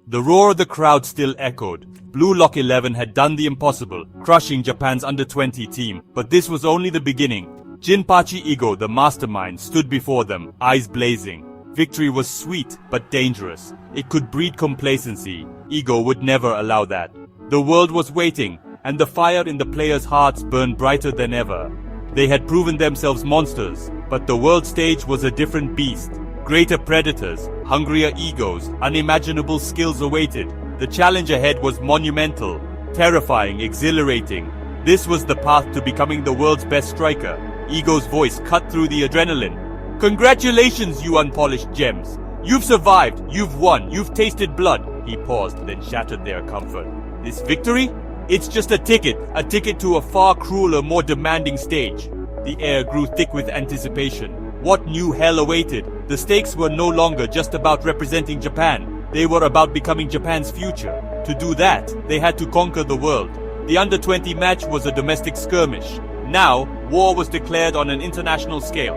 The roar of the crowd still echoed. Blue Lock 11 had done the impossible, crushing Japan's under-20 team, but this was only the beginning. Jinpachi Igo, the mastermind, stood before them, eyes blazing. Victory was sweet, but dangerous. It could breed complacency. Igo would never allow that. The world was waiting, and the fire in the players' hearts burned brighter than ever. They had proven themselves monsters, but the world stage was a different beast. Greater predators, hungrier egos, unimaginable skills awaited. The challenge ahead was monumental, terrifying, exhilarating. This was the path to becoming the world's best striker. Igo's voice cut through the adrenaline. Congratulations, you unpolished gems. You've survived, you've won, you've tasted blood. He paused, then shattered their comfort. This victory? It's just a ticket to a far crueler, more demanding stage. The air grew thick with anticipation. What new hell awaited? The stakes were no longer just about representing Japan. They were about becoming Japan's future. To do that, they had to conquer the world. The under-20 match was a domestic skirmish. Now, war was declared on an international scale.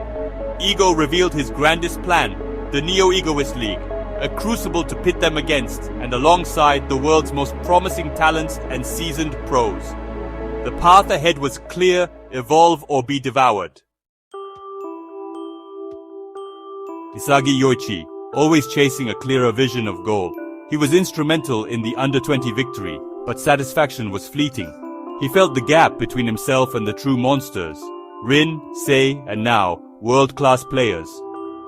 Igo revealed his grandest plan, the Neo-Egoist League, a crucible to pit them against, and alongside the world's most promising talents and seasoned pros. The path ahead was clear: evolve or be devoured. Isagi Yoichi, always chasing a clearer vision of goal. He was instrumental in the under-20 victory, but satisfaction was fleeting. He felt the gap between himself and the true monsters. Rin, Sei, and now, world-class players.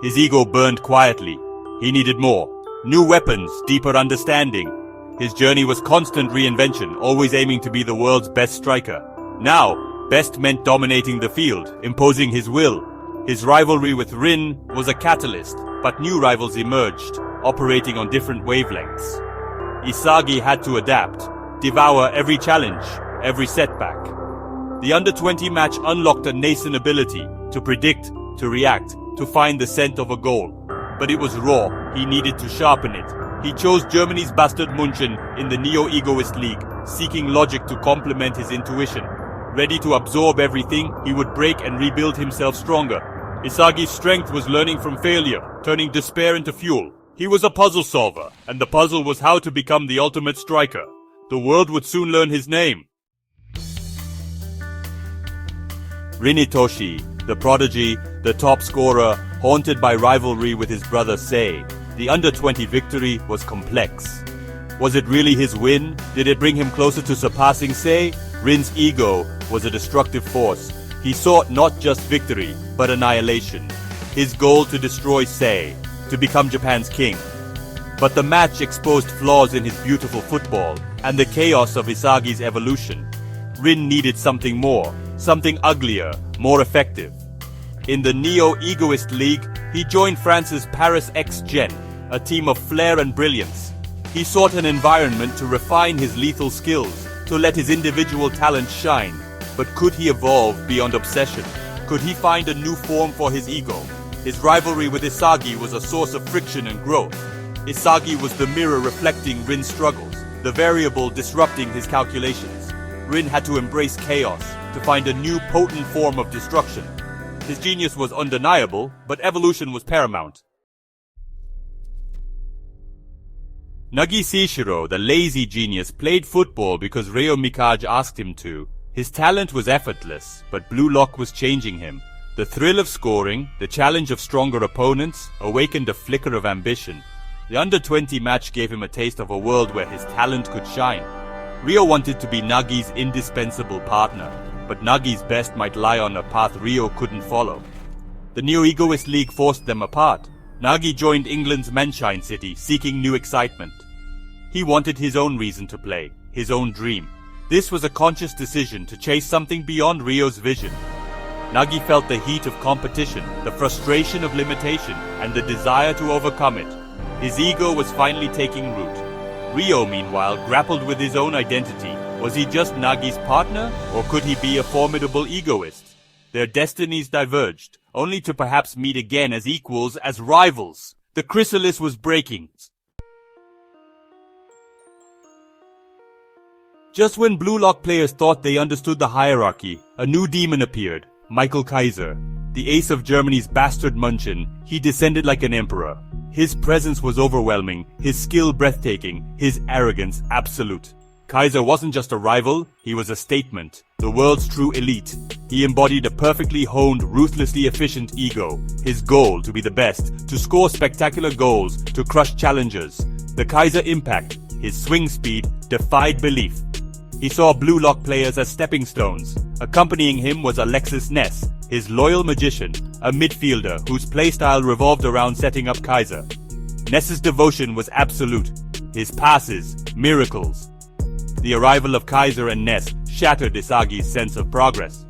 His ego burned quietly. He needed more. New weapons, deeper understanding. His journey was constant reinvention, always aiming to be the world's best striker. Now, best meant dominating the field, imposing his will. His rivalry with Rin was a catalyst, but new rivals emerged, operating on different wavelengths. Isagi had to adapt, devour every challenge, every setback. The under-20 match unlocked a nascent ability to predict, to react, to find the scent of a goal. But it was raw. He needed to sharpen it. He chose Germany's Bastard Munchen in the Neo-Egoist League, seeking logic to complement his intuition. Ready to absorb everything, he would break and rebuild himself stronger. Isagi's strength was learning from failure, turning despair into fuel. He was a puzzle solver, and the puzzle was how to become the ultimate striker. The world would soon learn his name. Rinitoshi, the prodigy, the top scorer, haunted by rivalry with his brother Sei. The under-20 victory was complex. Was it really his win? Did it bring him closer to surpassing Sei? Rin's ego was a destructive force. He sought not just victory, but annihilation. His goal to destroy Sei, to become Japan's king. But the match exposed flaws in his beautiful football, and the chaos of Isagi's evolution. Rin needed something more, something uglier, more effective. In the Neo-Egoist League, he joined France's Paris X-Gen, a team of flair and brilliance. He sought an environment to refine his lethal skills, to let his individual talent shine. But could he evolve beyond obsession? Could he find a new form for his ego? His rivalry with Isagi was a source of friction and growth. Isagi was the mirror reflecting Rin's struggles, the variable disrupting his calculations. Rin had to embrace chaos, to find a new potent form of destruction. His genius was undeniable, but evolution was paramount. Nagi Seishiro, the lazy genius, played football because Ryo Mikage asked him to. His talent was effortless, but Blue Lock was changing him. The thrill of scoring, the challenge of stronger opponents, awakened a flicker of ambition. The under-20 match gave him a taste of a world where his talent could shine. Ryo wanted to be Nagi's indispensable partner, but Nagi's best might lie on a path Ryo couldn't follow. The Neo-Egoist League forced them apart. Nagi joined England's Menshine City, seeking new excitement. He wanted his own reason to play, his own dream. This was a conscious decision to chase something beyond Ryo's vision. Nagi felt the heat of competition, the frustration of limitation, and the desire to overcome it. His ego was finally taking root. Ryo, meanwhile, grappled with his own identity. Was he just Nagi's partner, or could he be a formidable egoist? Their destinies diverged, only to perhaps meet again as equals, as rivals. The chrysalis was breaking. Just when Blue Lock players thought they understood the hierarchy, a new demon appeared. Michael Kaiser, the ace of Germany's bastard Munchen, he descended like an emperor. His presence was overwhelming, his skill breathtaking, his arrogance absolute. Kaiser wasn't just a rival, he was a statement, the world's true elite. He embodied a perfectly honed, ruthlessly efficient ego. His goal, to be the best, to score spectacular goals, to crush challengers. The Kaiser impact, his swing speed, defied belief. He saw Blue Lock players as stepping stones. Accompanying him was Alexis Ness, his loyal magician, a midfielder whose playstyle revolved around setting up Kaiser. Ness's devotion was absolute. His passes, miracles. The arrival of Kaiser and Ness shattered Isagi's sense of progress.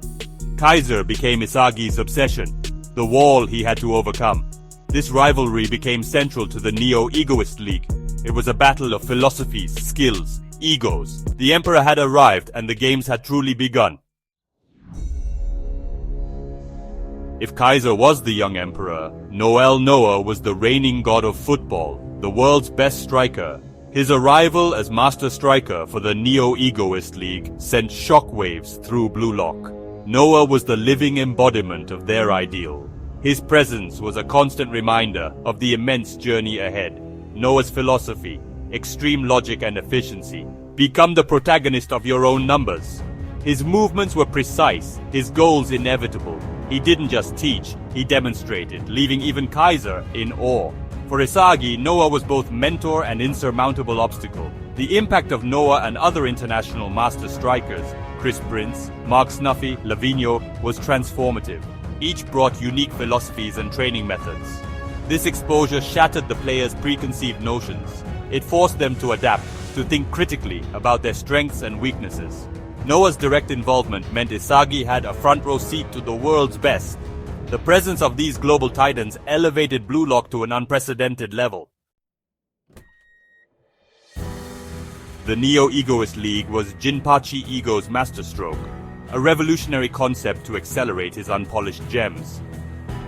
Kaiser became Isagi's obsession, the wall he had to overcome. This rivalry became central to the Neo-Egoist League. It was a battle of philosophies, skills, egos. The Emperor had arrived and the games had truly begun. If Kaiser was the young Emperor, Noel Noa was the reigning god of football, the world's best striker. His arrival as master striker for the Neo-Egoist League sent shockwaves through Blue Lock. Noah was the living embodiment of their ideal. His presence was a constant reminder of the immense journey ahead. Noah's philosophy, extreme logic and efficiency. Become the protagonist of your own numbers. His movements were precise, his goals inevitable. He didn't just teach, he demonstrated, leaving even Kaiser in awe. For Isagi, Noah was both mentor and insurmountable obstacle. The impact of Noah and other international master strikers, Chris Prince, Mark Snuffy, Lavinho, was transformative. Each brought unique philosophies and training methods. This exposure shattered the players' preconceived notions. It forced them to adapt, to think critically about their strengths and weaknesses. Noah's direct involvement meant Isagi had a front row seat to the world's best. The presence of these global titans elevated Blue Lock to an unprecedented level. The Neo-Egoist League was Jinpachi Ego's masterstroke, a revolutionary concept to accelerate his unpolished gems.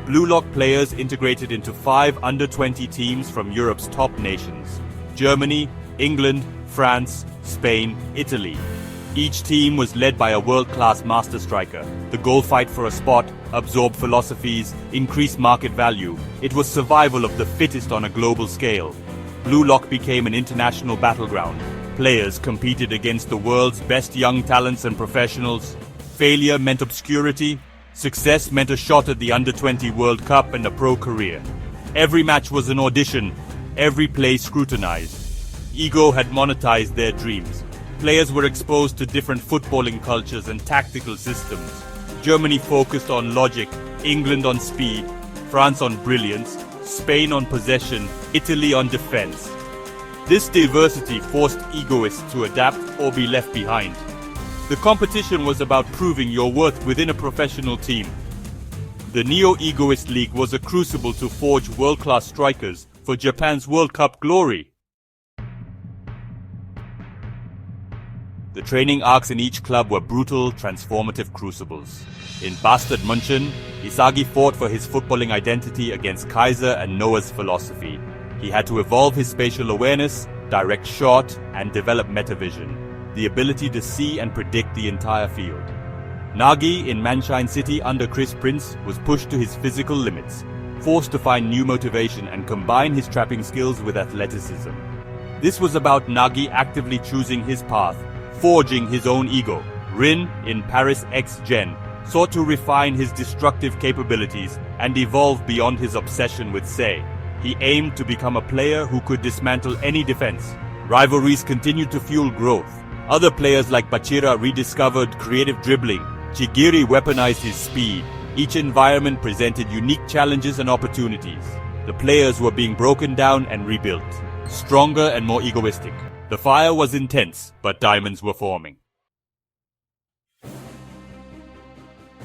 Blue Lock players integrated into 5 under-20 teams from Europe's top nations: Germany, England, France, Spain, Italy. Each team was led by a world-class master striker. The goal: fight for a spot, absorb philosophies, increase market value. It was survival of the fittest on a global scale. Blue Lock became an international battleground. Players competed against the world's best young talents and professionals. Failure meant obscurity. Success meant a shot at the Under-20 World Cup and a pro career. Every match was an audition, every play scrutinized. Ego had monetized their dreams. Players were exposed to different footballing cultures and tactical systems. Germany focused on logic, England on speed, France on brilliance, Spain on possession, Italy on defense. This diversity forced egoists to adapt or be left behind. The competition was about proving your worth within a professional team. The Neo-Egoist League was a crucible to forge world-class strikers for Japan's World Cup glory. The training arcs in each club were brutal, transformative crucibles. In Bastard Munchen, Isagi fought for his footballing identity against Kaiser and Noah's philosophy. He had to evolve his spatial awareness, direct shot, and develop metavision, the ability to see and predict the entire field. Nagi in Manshine City under Chris Prince was pushed to his physical limits, forced to find new motivation and combine his trapping skills with athleticism. This was about Nagi actively choosing his path, forging his own ego. Rin in Paris X Gen sought to refine his destructive capabilities and evolve beyond his obsession with Sei. He aimed to become a player who could dismantle any defense. Rivalries continued to fuel growth. Other players like Bachira rediscovered creative dribbling. Chigiri weaponized his speed. Each environment presented unique challenges and opportunities. The players were being broken down and rebuilt, stronger and more egoistic. The fire was intense, but diamonds were forming.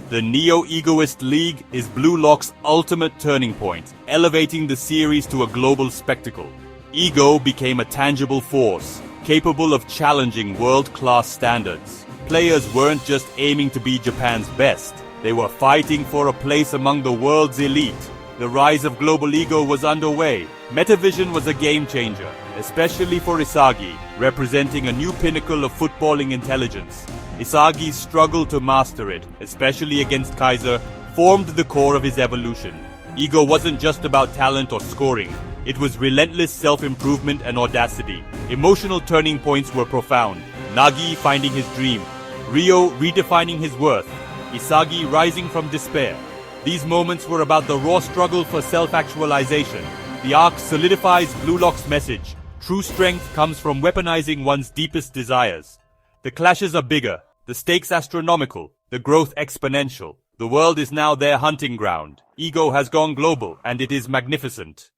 The Neo-Egoist League is Blue Lock's ultimate turning point, elevating the series to a global spectacle. Ego became a tangible force, capable of challenging world-class standards. Players weren't just aiming to be Japan's best, they were fighting for a place among the world's elite. The rise of global ego was underway. Metavision was a game-changer, especially for Isagi, representing a new pinnacle of footballing intelligence. Isagi's struggle to master it, especially against Kaiser, formed the core of his evolution. Ego wasn't just about talent or scoring. It was relentless self-improvement and audacity. Emotional turning points were profound. Nagi finding his dream, Ryo redefining his worth, Isagi rising from despair. These moments were about the raw struggle for self-actualization. The arc solidifies Blue Lock's message. True strength comes from weaponizing one's deepest desires. The clashes are bigger, the stakes astronomical, the growth exponential. The world is now their hunting ground. Ego has gone global, and it is magnificent.